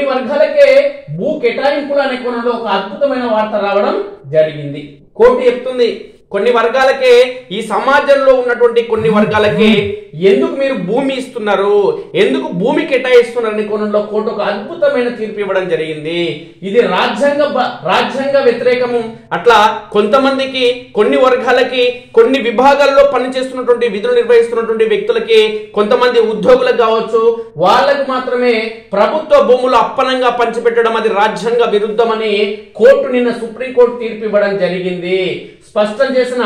కొన్ని వర్గాలకే భూ కేటాయింపులు అనే కోణంలో ఒక అద్భుతమైన వార్త రావడం జరిగింది. కోర్టు చెప్తుంది కొన్ని వర్గాలకే, ఈ సమాజంలో ఉన్నటువంటి కొన్ని వర్గాలకే ఎందుకు మీరు భూమి ఇస్తున్నారు, ఎందుకు భూమి కేటాయిస్తున్నారు అనే కోణంలో కోర్టు ఒక అద్భుతమైన తీర్పు ఇవ్వడం జరిగింది. ఇది రాజ్యాంగ వ్యతిరేకము. అట్లా కొంతమందికి, కొన్ని వర్గాలకి, కొన్ని విభాగాల్లో పనిచేస్తున్నటువంటి విధులు నిర్వహిస్తున్నటువంటి వ్యక్తులకి, కొంతమంది ఉద్యోగులకు కావచ్చు, వాళ్ళకు మాత్రమే ప్రభుత్వ భూములు అప్పనంగా పంచిపెట్టడం అది రాజ్యాంగ విరుద్ధమని కోర్టు నిన్న సుప్రీంకోర్టు తీర్పు ఇవ్వడం జరిగింది. స్పష్టం చేసిన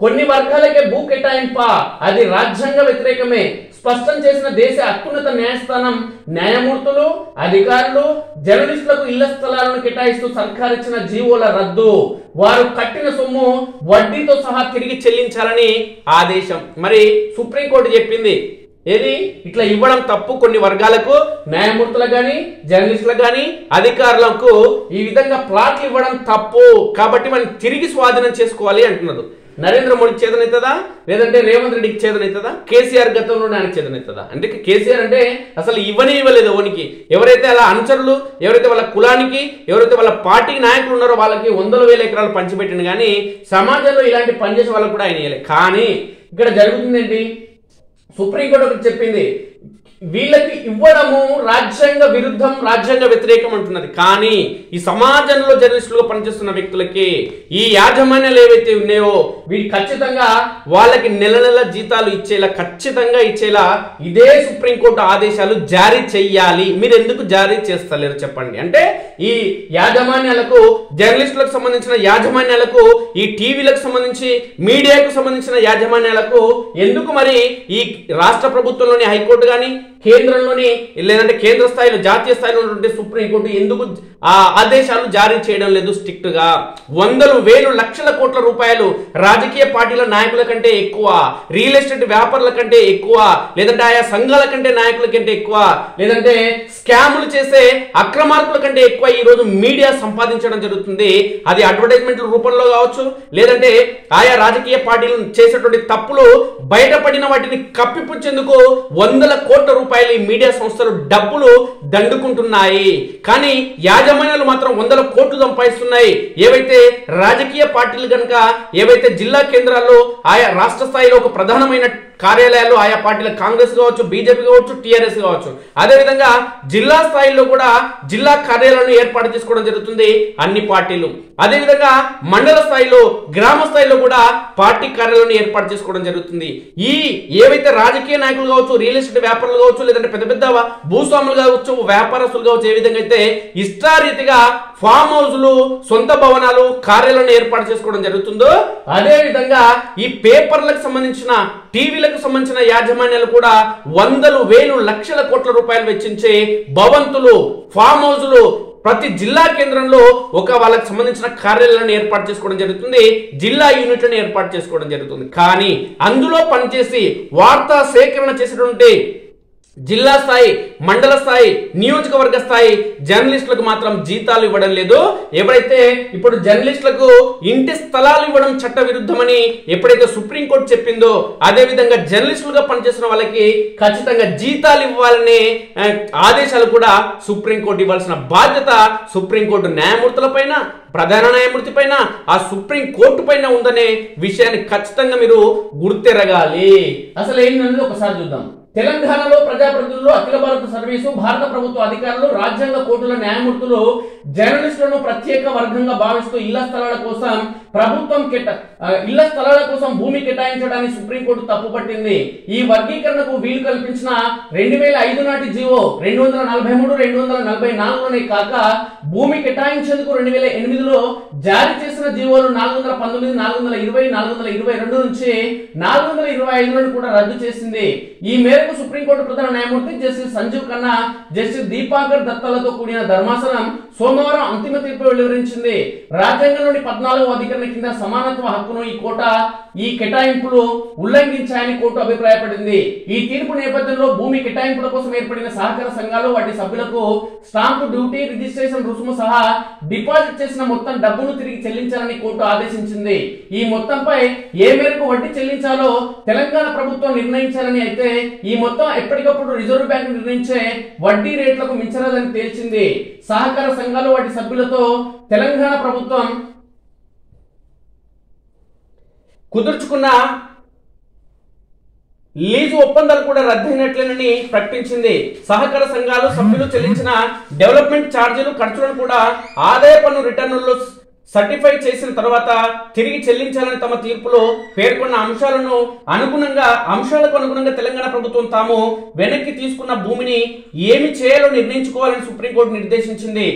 కొన్ని వర్గాలకే భూ కేటాయింప అది రాజ్యాంగ వ్యతిరేకమే స్పష్టం చేసిన దేశ అత్యున్నత న్యాయస్థానం న్యాయమూర్తులు, అధికారులు, జర్నలిస్టులకు ఇళ్ల స్థలాలను కేటాయిస్తూ సర్కారు ఇచ్చిన జీవోల రద్దు, వారు కట్టిన సొమ్ము వడ్డీతో సహా తిరిగి చెల్లించాలని ఆదేశం. మరి సుప్రీంకోర్టు చెప్పింది ఏది ఇట్లా ఇవ్వడం తప్పు, కొన్ని వర్గాలకు, న్యాయమూర్తులకు కానీ, జర్నలిస్టులకు కానీ, అధికారులకు ఈ విధంగా ప్లాట్లు ఇవ్వడం తప్పు, కాబట్టి మనం తిరిగి స్వాధీనం చేసుకోవాలి అంటున్నారు. నరేంద్ర మోడీకి చేతనవుతుందా, లేదంటే రేవంత్ రెడ్డికి చేతనవుతుందా, కేసీఆర్ గతంలో ఆయనకు చేతనవుతుందా? అంటే కేసీఆర్ అంటే అసలు ఇవ్వలేదు ఓనికి. ఎవరైతే అలా అనుచరులు, ఎవరైతే వాళ్ళ కులానికి, ఎవరైతే వాళ్ళ పార్టీ నాయకులు ఉన్నారో వాళ్ళకి 100,000 ఎకరాలు పంచిపెట్టింది, కానీ సమాజంలో ఇలాంటి పనిచేసే వాళ్ళకు కూడా ఆయన ఇవ్వలేదు. కానీ ఇక్కడ జరుగుతుంది ఏంటి, సుప్రీంకోర్టు ఒకటి చెప్పింది, వీళ్ళకి ఇవ్వడము రాజ్యాంగ విరుద్ధం, రాజ్యాంగ వ్యతిరేకం అంటున్నది. కానీ ఈ సమాజంలో జర్నలిస్టులుగా పనిచేస్తున్న వ్యక్తులకి ఈ యాజమాన్యాలు ఏవైతే ఉన్నాయో వీటి ఖచ్చితంగా వాళ్ళకి నెల నెల జీతాలు ఇచ్చేలా, ఖచ్చితంగా ఇచ్చేలా ఇదే సుప్రీంకోర్టు ఆదేశాలు జారీ చెయ్యాలి. మీరు ఎందుకు జారీ చేస్తలేరు చెప్పండి? అంటే ఈ యాజమాన్యాలకు, జర్నలిస్టులకు సంబంధించిన యాజమాన్యాలకు, ఈ టీవీలకు సంబంధించి, మీడియాకు సంబంధించిన యాజమాన్యాలకు ఎందుకు మరి ఈ రాష్ట్ర ప్రభుత్వంలోని హైకోర్టు కానీ, కేంద్రంలోని లేదంటే కేంద్ర స్థాయిలో, జాతీయ స్థాయిలో ఉన్నటువంటి సుప్రీంకోర్టు ఎందుకు ఆ ఆదేశాలు జారీ చేయడం లేదు? స్ట్రిక్ట్ గా 100,000 లక్షల కోట్ల రూపాయలు రాజకీయ పార్టీల నాయకుల కంటే ఎక్కువ, రియల్ ఎస్టేట్ వ్యాపారుల కంటే ఎక్కువ, లేదంటే ఆయా సంఘాల కంటే నాయకుల కంటే ఎక్కువ, లేదంటే స్కాములు చేసే అక్రమార్కుల కంటే ఎక్కువ ఈ రోజు మీడియా సంపాదించడం జరుగుతుంది. అది అడ్వర్టైజ్మెంట్ల రూపంలో కావచ్చు, లేదంటే ఆయా రాజకీయ పార్టీలు చేసేటువంటి తప్పులు బయటపడిన వాటిని కప్పిపుచ్చేందుకు 100,000 కోట్ల రూపాయలు ఈ మీడియా సంస్థలు డబ్బులు దండుకుంటున్నాయి. కానీ యాజమాన్యాలు మాత్రం 100,000 కోట్లు సంపాదిస్తున్నాయి. ఏవైతే రాజకీయ పార్టీలు కనుక, ఏవైతే జిల్లా కేంద్రాల్లో, ఆయా రాష్ట్ర స్థాయిలో ఒక ప్రధానమైన కార్యాలయాలు, ఆయా పార్టీల కాంగ్రెస్ కావచ్చు, బీజేపీ కావచ్చు, టీఆర్ఎస్ కావచ్చు, అదేవిధంగా జిల్లా స్థాయిలో కూడా జిల్లా కార్యాలయాలను ఏర్పాటు చేసుకోవడం జరుగుతుంది అన్ని పార్టీలు. అదేవిధంగా మండల స్థాయిలో, గ్రామ స్థాయిలో కూడా పార్టీ కార్యాలయాలను ఏర్పాటు చేసుకోవడం జరుగుతుంది. ఈ ఏవైతే రాజకీయ నాయకులు కావచ్చు, రియల్ ఎస్టేట్ వ్యాపారులు కావచ్చు, లేదంటే పెద్ద పెద్ద భూస్వాములు కావచ్చు, వ్యాపారస్తులు కావచ్చు, ఏ విధంగా అయితే ఇష్టారీతిగా ఫామ్ హౌస్లు, సొంత భవనాలు, కార్యాలయాలను ఏర్పాటు చేసుకోవడం జరుగుతుందో, అదే విధంగా ఈ పేపర్లకు సంబంధించిన, టీవీలకు సంబంధించిన యాజమాన్యాలు కూడా 100,000 లక్షల కోట్ల రూపాయలు వెచ్చించే భవంతులు, ఫామ్ హౌస్లు ప్రతి జిల్లా కేంద్రంలో ఒక వాళ్ళకి సంబంధించిన కార్యాలయాలను ఏర్పాటు చేసుకోవడం జరుగుతుంది, జిల్లా యూనిట్లను ఏర్పాటు చేసుకోవడం జరుగుతుంది. కానీ అందులో పనిచేసి వార్తా సేకరణ చేసేటువంటి జిల్లా స్థాయి, మండల స్థాయి, నియోజకవర్గ స్థాయి జర్నలిస్టులకు మాత్రం జీతాలు ఇవ్వడం లేదు. ఎవరైతే ఇప్పుడు జర్నలిస్టులకు ఇంటి స్థలాలు ఇవ్వడం చట్ట విరుద్ధమని ఎప్పుడైతే సుప్రీంకోర్టు చెప్పిందో, అదే విధంగా జర్నలిస్టులుగా పనిచేస్తున్న వాళ్ళకి ఖచ్చితంగా జీతాలు ఇవ్వాలనే ఆదేశాలు కూడా సుప్రీంకోర్టు ఇవ్వాల్సిన బాధ్యత సుప్రీంకోర్టు న్యాయమూర్తుల పైన, ప్రధాన న్యాయమూర్తి పైన, ఆ సుప్రీంకోర్టు పైన ఉందనే విషయాన్ని ఖచ్చితంగా మీరు గుర్తెరగాలి. అసలు ఏంటనేది ఒకసారి చూద్దాం. తెలంగాణలో ప్రజాప్రతినిధులు, అఖిల భారత సర్వీసు, భారత ప్రభుత్వ అధికారులు, రాజ్యాంగ కోర్టుల న్యాయమూర్తులు జర్నలిస్టులను ప్రత్యేక వర్గంగా భావిస్తూ ఇళ్ల స్థలాల కోసం భూమి కేటాయించడాన్ని సుప్రీంకోర్టు తప్పుపట్టింది. ఈ వర్గీకరణకు వీలు కల్పించిన 2005 నాటి జీవో 243, 244లోనే కాక భూమి కేటాయించేందుకు 2008లో జారీ చేసిన జీవోలు 419, 420, 422 నుంచి 425 కూడా రద్దు చేసింది. ఈ మేరకు సుప్రీంకోర్టు ప్రధాన న్యాయమూర్తి జస్టిస్ సంజీవ్ ఖన్నా, జస్టిస్ దీపాకర్ దత్తాలతో కూడిన ధర్మాసనం సోమవారం అంతిమ తీర్పు వెలువరించింది. రాజ్యాంగంలోని 14వ అధికరణ కింద సమానత్వ హక్కును ఈ కేటాయింపులు ఉల్లంఘించాయని కోర్టు అభిప్రాయపడింది. ఈ తీర్పు నేపథ్యంలో భూమి కేటాయింపుల కోసం ఏర్పడిన సహకార సంఘాలు వాటి సభ్యులకు స్టాంపు డ్యూటీ, రిజిస్ట్రేషన్ రుసుము సహా డిపాజిట్ చేసిన మొత్తం డబ్బును తిరిగి చెల్లించాలని చెల్లించాలని కోర్టు ఆదేశించింది. ఈ మొత్తంపై ఏ మేరకు వడ్డీ చెల్లించాలో తెలంగాణ ప్రభుత్వం నిర్ణయించాలని, అయితే ఈ మొత్తం ఎప్పటికప్పుడు రిజర్వ్ బ్యాంకు నిర్ణయించే వడ్డీ రేట్లకు మించరాదని తేల్చింది. సహకార సంఘాలు వాటి సభ్యులతో తెలంగాణ ప్రభుత్వం కుదుర్చుకున్న లీజు ఒప్పందాలు కూడా రద్దయినట్లేనని ప్రకటించింది. సహకార సంఘాలు సభ్యులు చెల్లించిన డెవలప్మెంట్ ఛార్జీలు ఖర్చులను కూడా ఆదాయ పన్ను రిటర్నుల్లో సర్టిఫై చేసిన తర్వాత తిరిగి చెల్లించాలని తమ తీర్పులో పేర్కొన్న అంశాలకు అనుగుణంగా తెలంగాణ ప్రభుత్వం తాము వెనక్కి తీసుకున్న భూమిని ఏమి చేయాలో నిర్ణయించుకోవాలని సుప్రీంకోర్టు నిర్దేశించింది.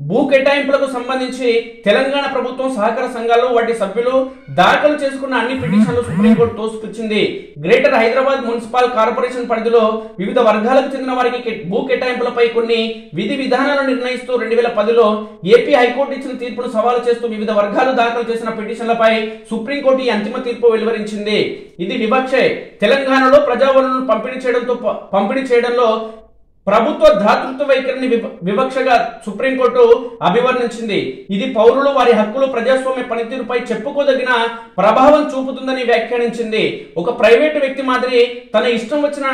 భూ కేటాయింపులకు సంబంధించి తెలంగాణ ప్రభుత్వం సహకార సంఘాలు వాటి సభ్యులు దాఖలు చేసుకున్న అన్ని పిటిషన్లు సుప్రీంకోర్టు తోసిపుచ్చింది. గ్రేటర్ హైదరాబాద్ మున్సిపల్ కార్పొరేషన్ పరిధిలో వివిధ వర్గాలకు చెందిన వారికి భూ కేటాయింపులపై కొన్ని విధి విధానాలను నిర్ణయిస్తూ 2010లో ఏపీ హైకోర్టు ఇచ్చిన తీర్పును సవాలు చేస్తూ వివిధ వర్గాలు దాఖలు చేసిన పిటిషన్లపై సుప్రీంకోర్టు ఈ అంతిమ తీర్పు వెలువరించింది. ఇది వివక్షే. తెలంగాణలో ప్రజావనరులను పంపిణీ చేయడంలో ప్రభుత్వ దాతృత్వ వైఖరిని వివక్షగా సుప్రీంకోర్టు అభివర్ణించింది. ఇది పౌరులు వారి హక్కులు ప్రజాస్వామ్య పనితీరుపై చెప్పుకోదగిన ప్రభావం చూపుతుందని వ్యాఖ్యానించింది. ఒక ప్రైవేటు వ్యక్తి మాదిరి తన ఇష్టం వచ్చిన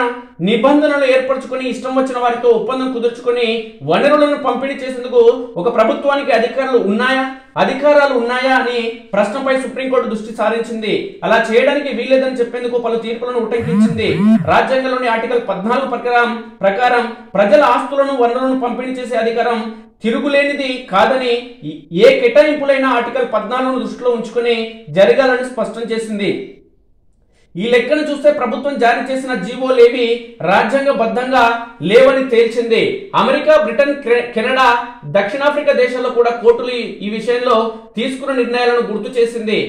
నిబంధనలు ఏర్పరచుకుని ఇష్టం వచ్చిన వారితో ఒప్పందం కుదుర్చుకుని వనరులను పంపిణీ చేసేందుకు ఒక ప్రభుత్వానికి అధికారాలు ఉన్నాయా అని ప్రశ్నపై సుప్రీంకోర్టు దృష్టి సారించింది. అలా చేయడానికి వీల్లేదని చెప్పేందుకు పలు తీర్పులను ఉటంకించింది. రాజ్యాంగంలోని ఆర్టికల్ 14 ప్రకారం ప్రజల ఆస్తులను వనరులను పంపిణీ చేసే అధికారం తిరుగులేనిది కాదని, ఏ కేటాయింపులైనా ఆర్టికల్ 14ను దృష్టిలో ఉంచుకుని జరగాలని స్పష్టం చేసింది. ఈ లెక్కను చూస్తే ప్రభుత్వం జారీ చేసిన జీవోలేవి రాజ్యాంగబద్ధంగా లేవని తేల్చింది. అమెరికా, బ్రిటన్, కెనడా, దక్షిణాఫ్రికా దేశాల్లో కూడా కోర్టులు ఈ విషయంలో తీసుకున్న నిర్ణయాలను గుర్తు చేసింది.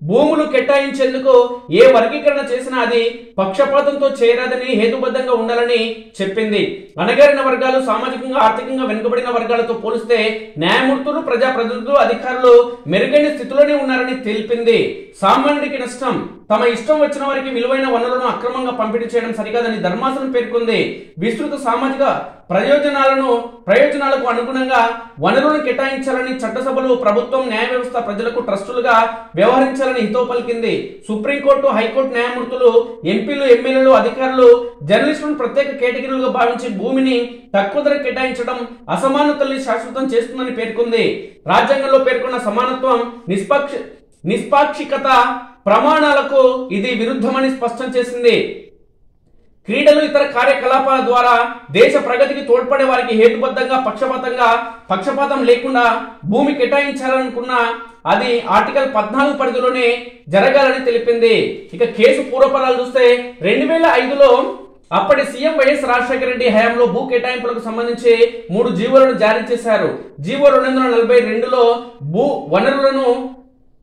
భూములు కేటాయించేందుకు ఏ వర్గీకరణ చేసినా అది పక్షపాతంతో చేయరాదని, హేతుబద్ధంగా ఉండాలని చెప్పింది. అణగారిన వర్గాలు, సామాజికంగా ఆర్థికంగా వెనుకబడిన వర్గాలతో పోలిస్తే న్యాయమూర్తులు, ప్రజాప్రతినిధులు, అధికారులు మెరుగైన స్థితిలోనే ఉన్నారని తెలిపింది. సామాన్యుడికి నష్టం, తమ ఇష్టం వచ్చిన వారికి విలువైన వనరులను అక్రమంగా పంపిణీ చేయడం సరికాదని ధర్మాసనం పేర్కొంది. విస్తృత సామాజిక ప్రయోజనాలకు అనుగుణంగా వనరులను కేటాయించాలని చట్టసభలు, ప్రభుత్వం, న్యాయ వ్యవస్థ ప్రజలకు ట్రస్టులుగా వ్యవహరించాలని హితవు పలికింది. సుప్రీంకోర్టు, హైకోర్టు న్యాయమూర్తులు, ఎంపీలు, ఎమ్మెల్యేలు, అధికారులు, జర్నలిస్టులను ప్రత్యేక కేటగిరీలుగా భావించి భూమిని తక్కువ ధర కేటాయించడం అసమానతల్ని శాశ్వతం చేస్తుందని పేర్కొంది. రాజ్యాంగంలో పేర్కొన్న సమానత్వం, నిష్పాక్షికత ప్రమాణాలకు ఇది విరుద్ధమని స్పష్టం చేసింది. క్రీడలు, ఇతర కార్యకలాపాల ద్వారా దేశ ప్రగతికి తోడ్పడే వారికి హేతుబద్ధంగా, పక్షపాతం లేకుండా భూమి కేటాయించాలనుకున్న అది ఆర్టికల్ 14 పరిధిలోనే జరగాలని తెలిపింది. ఇక కేసు పూర్వపరాలు చూస్తే 2005లో అప్పటి సీఎం వైఎస్ రాజశేఖర రెడ్డి హయాంలో భూ కేటాయింపులకు సంబంధించి 3 జీవోలను జారీ చేశారు. జీవో 242లో భూ వనరులను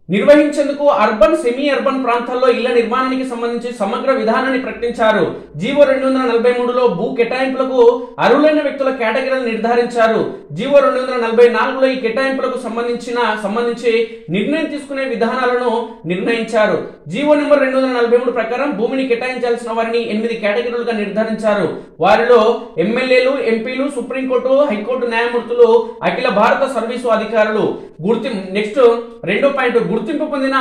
నిర్వహించేందుకు అర్బన్, సెమీ అర్బన్ ప్రాంతాల్లో ఇళ్ల నిర్మాణానికి సంబంధించి సమగ్ర విధానాన్ని ప్రకటించారు. జీవో 243లో భూ కేటాయింపులకు అర్హులైన వ్యక్తుల కేటగిరీలను నిర్ధారించారు. జీవో 244లో ఈ కేటాయింపులకు సంబంధించి నిర్ణయం తీసుకునే విధానాలను నిర్ణయించారు. జీవో నెంబర్ 243 ప్రకారం భూమిని కేటాయించాల్సిన వారిని 8 కేటగిరీలుగా నిర్ధారించారు. వారిలో ఎమ్మెల్యేలు, ఎంపీలు, సుప్రీంకోర్టు, హైకోర్టు న్యాయమూర్తులు, అఖిల భారత సర్వీసు అధికారులు. నెక్స్ట్ 2 పాయింట్, గుర్తింపు పొందిన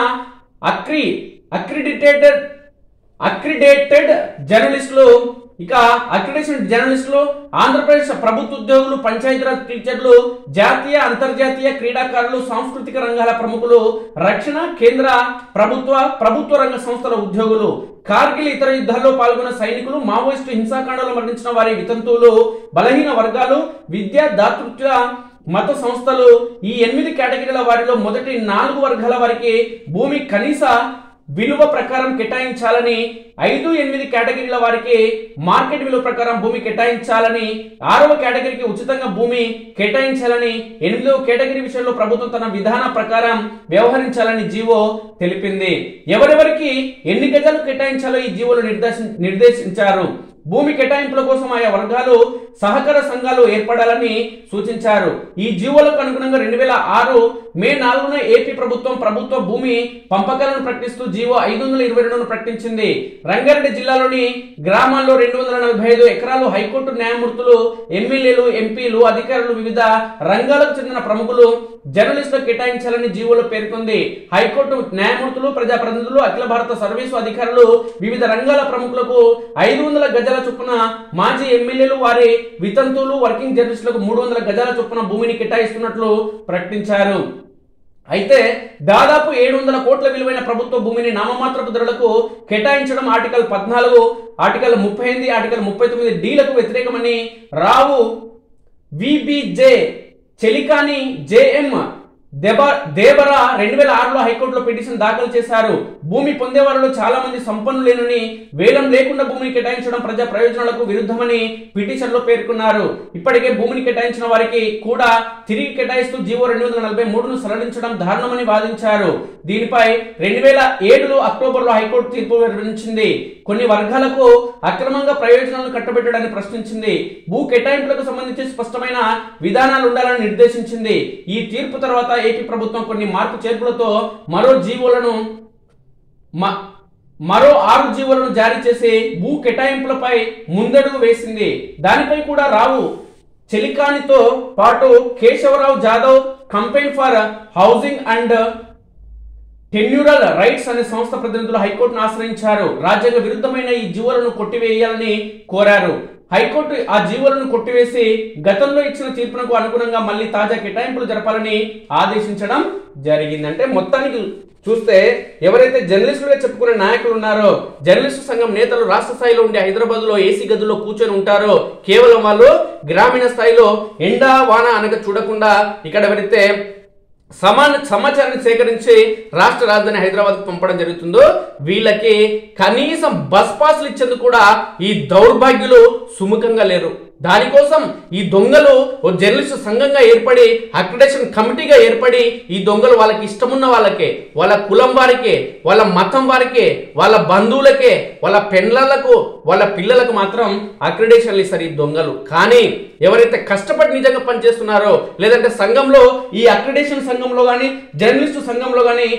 అక్రిడేటెడ్ జర్నలిస్టులు. ఇక అక్రిడేషన్ జర్నలిస్టులు, ఆంధ్రప్రదేశ్ ప్రభుత్వ ఉద్యోగులు, పంచాయతీరాజ్ టీచర్లు, జాతీయ, అంతర్జాతీయ క్రీడాకారులు, సాంస్కృతిక రంగాల ప్రముఖులు, రక్షణ, కేంద్ర ప్రభుత్వ రంగ సంస్థల ఉద్యోగులు, కార్గిల్ ఇతర యుద్ధాల్లో పాల్గొన్న సైనికులు, మావోయిస్టు హింసాకాండలో మరణించిన వారి వితంతువులు, బలహీన వర్గాలు, విద్యా, దాతృత్వ, మత సంస్థలు. ఈ 8 కేటగిరీల వారిలో మొదటి 4 వర్గాల వారికి భూమి కనీస విలువ ప్రకారం కేటాయించాలని, 5, 8 కేటగిరీల వారికి మార్కెట్ విలువ ప్రకారం భూమి కేటాయించాలని, 6వ కేటగిరీకి ఉచితంగా భూమి కేటాయించాలని, 8వ కేటగిరీ విషయంలో ప్రభుత్వం తన విధాన ప్రకారం వ్యవహరించాలని జీవో తెలిపింది. ఎవరెవరికి ఎన్ని గజాలు కేటాయించాలో ఈ జీవోలు నిర్దేశించారు. భూమి కేటాయింపుల కోసం ఆయా వర్గాలు సహకార సంఘాలు ఏర్పడాలని సూచించారు. ఈ జీవోలకు అనుగుణంగా 2006 మే 4న ఏపీ ప్రభుత్వ భూమి పంపకాలను ప్రకటిస్తూ జీవో 522ను ప్రకటించింది. రంగారెడ్డి జిల్లాలోని గ్రామాల్లో 245 ఎకరాలు హైకోర్టు న్యాయమూర్తులు, ఎమ్మెల్యేలు, ఎంపీలు, అధికారులు, వివిధ రంగాలకు చెందిన ప్రముఖులు, జర్నలిస్టులు కేటాయించాలని జీవోలో పేర్కొంది. హైకోర్టు న్యాయమూర్తులు, ప్రజాప్రతినిధులు, అఖిల భారత సర్వీసు అధికారులు, వివిధ రంగాల ప్రముఖులకు 500 గజాల చొప్పున, మాజీ ఎమ్మెల్యేలు, వారి వితంతువులు, వర్కింగ్ జర్నలిస్టులకు 300 గజాల చొప్పున భూమిని కేటాయిస్తున్నట్లు ప్రకటించారు. అయితే దాదాపు 700 కోట్ల విలువైన ప్రభుత్వ భూమిని నామమాత్రపు ధరలకు కేటాయించడం ఆర్టికల్ 14, ఆర్టికల్ 38, ఆర్టికల్ 39 డీలకు వ్యతిరేకమని రావు విబిజే చెలికాని జేఎం దేబరా 2006లో హైకోర్టులో పిటిషన్ దాఖలు చేశారు. భూమి పొందేవారిలో చాలా మంది సంపన్నులేనని, వేలం లేకుండా భూమిని కేటాయించడం ప్రజా ప్రయోజనాలకు విరుద్ధమని పిటిషన్ లో పేర్కొన్నారు. ఇప్పటికే భూమిని కేటాయించిన వారికి కూడా తిరిగి కేటాయిస్తూ జీవో 243ను సడలించడం దారుణమని వాదించారు. దీనిపై 2007 అక్టోబర్లో హైకోర్టు తీర్పు వెలువరించింది. కొన్ని వర్గాలకు అక్రమంగా ప్రయోజనాలను కట్టబెట్టడాన్ని ప్రశ్నించింది. భూ కేటాయింపులకు సంబంధించి స్పష్టమైన విధానాలు ఉండాలని నిర్దేశించింది. ఈ తీర్పు తర్వాత ఏపీ ప్రభుత్వం కొన్ని మార్పు చేర్పులతో మరో 6 జీవోలను జారీ చేసి భూ కేటాయింపులపై ముందడుగు వేసింది. దానిపై కూడా రావు చెలికానితో పాటు Keshav Rao Jadhav company for housing and tenurial rights అనే సంస్థ ప్రతినిధులు హైకోర్టును ఆశ్రయించారు. రాజ్యాంగ విరుద్ధమైన ఈ జీవోలను కొట్టివేయాలని కోరారు. హైకోర్టు ఆ జీవోలను కొట్టివేసి గతంలో ఇచ్చిన తీర్పునకు అనుగుణంగా మళ్ళీ తాజా కేటాయింపులు జరపాలని ఆదేశించడం జరిగింది. అంటే మొత్తానికి చూస్తే ఎవరైతే జర్నలిస్టులుగా చెప్పుకునే నాయకులు ఉన్నారో, జర్నలిస్టు సంఘం నేతలు రాష్ట్ర స్థాయిలో ఉండే హైదరాబాద్ లో ఏసీ గదుల్లో కూర్చొని ఉంటారో, కేవలం వాళ్ళు గ్రామీణ స్థాయిలో ఎండా వాన అనక చూడకుండా ఇక్కడ ఎవరైతే సమాచారాన్ని సేకరించి రాష్ట్ర రాజధాని హైదరాబాద్ పంపడం జరుగుతుందో వీళ్ళకి కనీసం బస్ పాస్లు ఇచ్చేందుకు కూడా ఈ దౌర్భాగ్యులు సుముఖంగా లేరు. దానికోసం ఈ దొంగలు ఓ జర్నలిస్టు సంఘంగా ఏర్పడి, అక్రిడేషన్ కమిటీగా ఏర్పడి, ఈ దొంగలు వాళ్ళకి ఇష్టమున్న వాళ్ళకే, వాళ్ళ కులం వారికే, వాళ్ళ మతం వారికే, వాళ్ళ బంధువులకే, వాళ్ళ పెండ్లకు, వాళ్ళ పిల్లలకు మాత్రం అక్రిడేషన్లు ఇస్తారు ఈ దొంగలు. కానీ ఎవరైతే కష్టపడి నిజంగా పనిచేస్తున్నారో, లేదంటే సంఘంలో ఈ అక్రిడేషన్ సంఘంలో కానీ జర్నలిస్టు సంఘంలో కానీ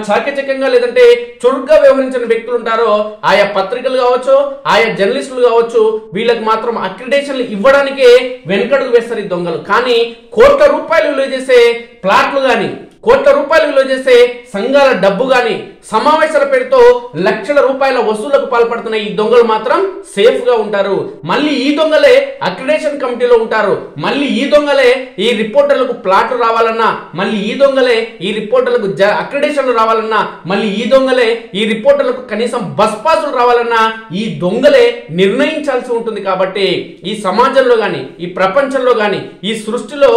చాకచక్యంగా లేదంటే చురుగ్గా వ్యవహరించిన వ్యక్తులు ఉంటారో, ఆయా పత్రికలు కావచ్చు, ఆయా జర్నలిస్టులు కావచ్చు, వీళ్ళకి మాత్రం అక్రిడేషన్లు ఇవ్వడానికే వెనకడుగు వేస్తారు ఈ దొంగలు. కానీ కోట్ల రూపాయలు విలువ చేసే ప్లాట్లు కానీ, కోట్ల రూపాయలు విలువ చేసే సంఘాల డబ్బు గాని, సమావేశాల పేరుతో లక్షల రూపాయల వసూళ్లకు పాల్పడుతున్న ఈ దొంగలు మాత్రం సేఫ్ గా ఉంటారు. మళ్ళీ ఈ దొంగలే అక్రిడేషన్ కమిటీలో ఉంటారు. మళ్ళీ ఈ దొంగలే ఈ రిపోర్టర్లకు ప్లాట్లు రావాలన్నా, మళ్ళీ ఈ దొంగలే ఈ రిపోర్టర్లకు అక్రిడేషన్లు రావాలన్నా, మళ్ళీ ఈ దొంగలే ఈ రిపోర్టర్లకు కనీసం బస్ పాసులు రావాలన్నా ఈ దొంగలే నిర్ణయించాల్సి ఉంటుంది. కాబట్టి ఈ సమాజంలో గాని, ఈ ప్రపంచంలో గాని, ఈ సృష్టిలో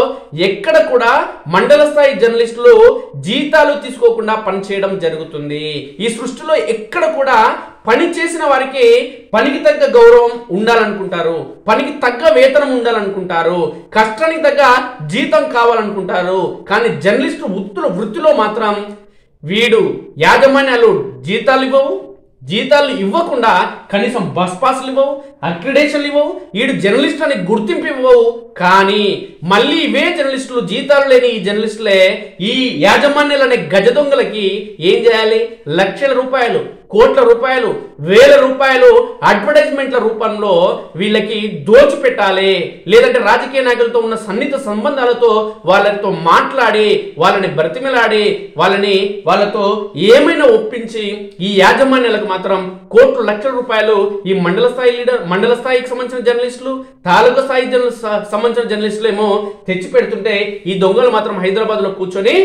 ఎక్కడ కూడా మండల స్థాయి జర్నలిస్టులు జీతాలు తీసుకోకుండా పనిచేయడం జరుగుతుంది. ఈ సృష్టిలో ఎక్కడ కూడా పని చేసిన వారికి పనికి తగ్గ గౌరవం ఉండాలనుకుంటారు, పనికి తగ్గ వేతనం ఉండాలనుకుంటారు, కష్టానికి తగ్గ జీతం కావాలనుకుంటారు. కానీ జర్నలిస్టు వృత్తిలో మాత్రం వీడు యాజమాన్యాలు జీతాలు ఇవ్వకుండా కనీసం బస్ పాసులు ఇవ్వవు, అక్రిడేషన్లు ఇవ్వవు, వీడు జర్నలిస్ట్ అని గుర్తింపు ఇవ్వవు. కానీ మళ్ళీ ఇవే జర్నలిస్టులు, జీతాలు లేని ఈ జర్నలిస్టులే ఈ యాజమాన్యాలు అనే గజ దొంగలకి ఏం చేయాలి? లక్షల రూపాయలు, కోట్ల రూపాయలు, వేల రూపాయలు అడ్వర్టైజ్మెంట్ల రూపంలో వీళ్ళకి దోచిపెట్టాలి. లేదంటే రాజకీయ నాయకులతో ఉన్న సన్నిహిత సంబంధాలతో వాళ్ళతో మాట్లాడి, వాళ్ళని బ్రతిమలాడి, వాళ్ళతో ఏమైనా ఒప్పించి ఈ యాజమాన్యాలకు మాత్రం కోట్లు లక్షల రూపాయలు ఈ మండల స్థాయికి సంబంధించిన జర్నలిస్టులు, తాలూకా స్థాయి సంబంధించిన జర్నలిస్టులు ఏమో తెచ్చి పెడుతుంటే ఈ దొంగలు మాత్రం హైదరాబాద్ లో కూర్చొని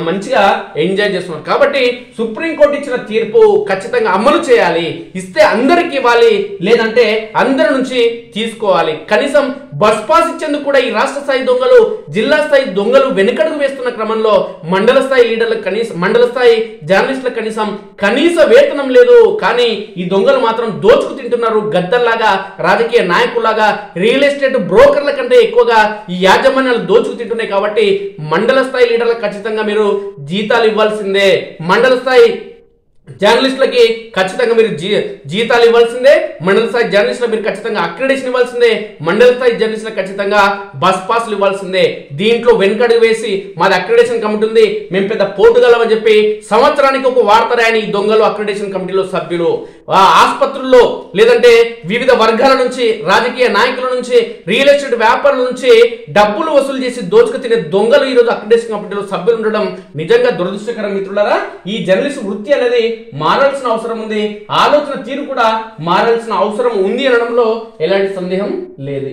మంచిగా ఎంజాయ్ చేస్తున్నారు. కాబట్టి సుప్రీంకోర్టు ఇచ్చిన తీర్పు ఖచ్చితంగా అమలు చేయాలి. ఇస్తే అందరికి ఇవ్వాలి, లేదంటే అందరి నుంచి తీసుకోవాలి. కనీసం బస్ పాస్ ఇచ్చేందుకు కూడా ఈ రాష్ట్ర స్థాయి దొంగలు, జిల్లా స్థాయి దొంగలు వెనుకడుగు వేస్తున్న క్రమంలో మండల స్థాయి లీడర్లకు మండల స్థాయి జర్నలిస్టులకు కనీస వేతనం లేదు. కానీ ఈ దొంగలు మాత్రం దోచుకు తింటున్నారు. గద్దల్లాగా, రాజకీయ నాయకుల్లాగా, రియల్ ఎస్టేట్ బ్రోకర్ల కంటే ఎక్కువగా ఈ యాజమాన్యాలు దోచుకు తింటున్నాయి. కాబట్టి మండల స్థాయి లీడర్లకు ఖచ్చితంగా మీరు జీతాలు ఇవ్వాల్సిందే. మండల స్థాయి జర్నలిస్టులకి ఖచ్చితంగా మీరు జీతాలు ఇవ్వాల్సిందే, మండల స్థాయి జర్నలిస్టులకు మీరు ఖచ్చితంగా అక్రిడేషన్ ఇవ్వాల్సిందే, మండల స్థాయి జర్నలిస్టులకు ఖచ్చితంగా బస్ పాస్లు ఇవ్వాల్సిందే. దీంట్లో వెనుకడుగు వేసి మాది అక్రిడేషన్ కమిటీ ఉంది, మేము పెద్ద పోటుగలమని చెప్పి సంవత్సరానికి ఒక వార్త రాయని ఈ దొంగలు అక్రిడేషన్ కమిటీలో సభ్యులు. ఆసుపత్రుల్లో లేదంటే వివిధ వర్గాల నుంచి, రాజకీయ నాయకుల నుంచి, రియల్ ఎస్టేట్ వ్యాపారుల నుంచి డబ్బులు వసూలు చేసి దోచుకు తినే దొంగలు ఈ రోజు అక్రిడేషన్ కమిటీలో సభ్యులు ఉండడం నిజంగా దురదృష్టకరం మిత్రులారా. ఈ జర్నలిస్ట్ వృత్తి అనేది మారాల్సిన అవసరం ఉంది, ఆలోచన తీరు కూడా మారాల్సిన అవసరం ఉంది అనడంలో ఎలాంటి సందేహం లేదు.